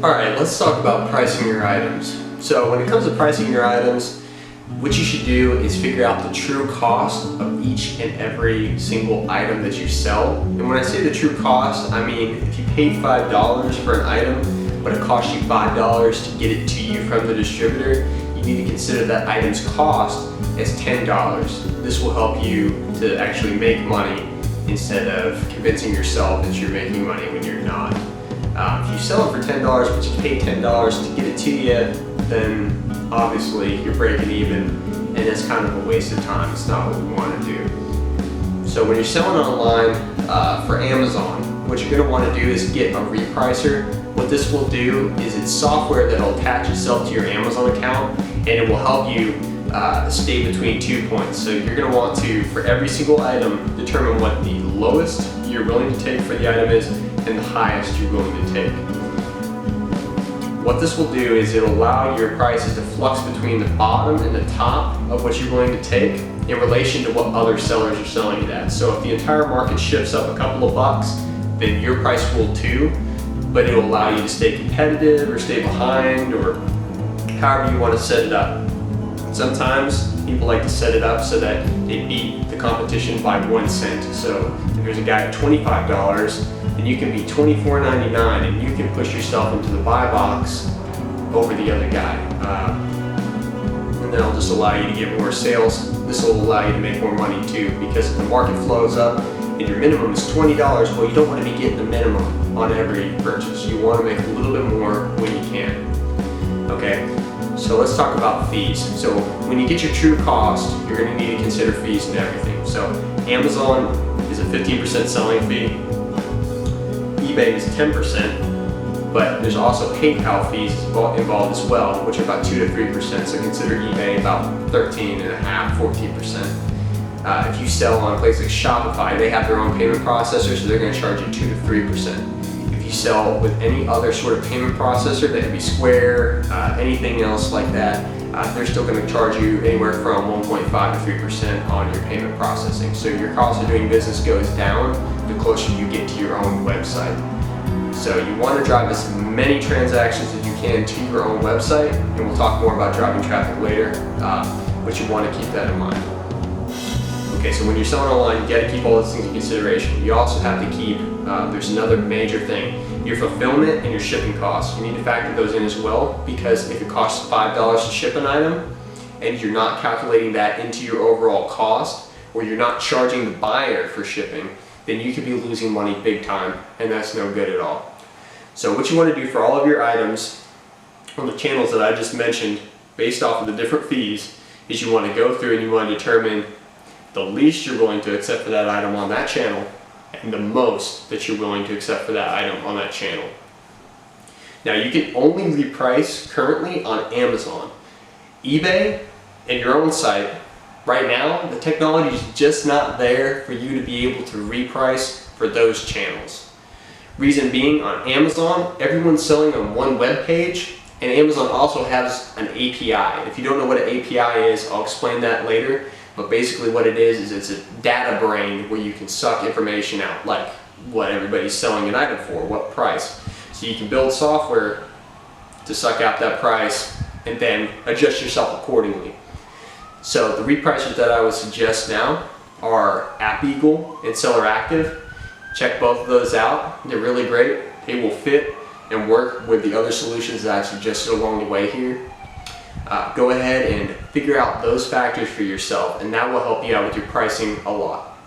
Alright, let's talk about pricing your items. So when it comes to pricing your items, what you should do is figure out the true cost of each and every single item that you sell. And when I say the true cost, I mean if you paid $5 for an item, but it cost you $5 to get it to you from the distributor, you need to consider that item's cost as $10. This will help you to actually make money instead of convincing yourself that you're making money when you're not. If you sell it for $10 but you pay $10 to get it to you, then obviously you're breaking even, and that's kind of a waste of time. It's not what we want to do. So when you're selling online for Amazon, what you're going to want to do is get a repricer. What this will do is it's software that will attach itself to your Amazon account, and it will help you stay between 2 points. So you're going to want to, for every single item, determine what the lowest you're willing to take for the item is and the highest you're willing to take. What this will do is it'll allow your prices to flux between the bottom and the top of what you're willing to take in relation to what other sellers are selling it at. So if the entire market shifts up a couple of bucks, then your price will too, but it'll allow you to stay competitive or stay behind, or however you want to set it up. Sometimes people like to set it up so that they beat the competition by 1 cent. So if there's a guy at $25, then you can be $24.99 and you can push yourself into the buy box over the other guy. And that'll just allow you to get more sales. This will allow you to make more money too, because if the market flows up and your minimum is $20, well, you don't want to be getting the minimum on every purchase. You want to make a little bit more when you can. Okay, so let's talk about fees. So when you get your true cost, you're going to need to consider fees and everything. So Amazon is a 15% selling fee. eBay is 10%, but there's also PayPal fees involved as well, which are about 2 to 3%. So consider eBay about 13.5%, 14%. If you sell on a place like Shopify, they have their own payment processor, so they're going to charge you 2 to 3%. If you sell with any other sort of payment processor, that could be Square, anything else like that, they're still going to charge you anywhere from 1.5 to 3% on your payment processing. So your cost of doing business goes down the closer you get to your own website. So you want to drive as many transactions as you can to your own website, and we'll talk more about driving traffic later, but you want to keep that in mind. Okay, so when you're selling online, you got to keep all those things in consideration. You also have to keep, there's another major thing, your fulfillment and your shipping costs. You need to factor those in as well, because if it costs $5 to ship an item and you're not calculating that into your overall cost, or you're not charging the buyer for shipping, then you could be losing money big time, and that's no good at all. So what you want to do for all of your items on the channels that I just mentioned, based off of the different fees, is you want to go through and you want to determine the least you're willing to accept for that item on that channel and the most that you're willing to accept for that item on that channel. Now you can only reprice currently on Amazon. eBay and your own site, right now the technology is just not there for you to be able to reprice for those channels. Reason being, on Amazon, everyone's selling on one web page, and Amazon also has an API. If you don't know what an API is, I'll explain that later. But basically what it is it's a data brain where you can suck information out, like what everybody's selling an item for, what price. So you can build software to suck out that price and then adjust yourself accordingly. So the repricers that I would suggest now are App Eagle and Seller Active. Check both of those out. They're really great. They will fit and work with the other solutions that I've suggested along the way here. Go ahead and figure out those factors for yourself, and that will help you out with your pricing a lot.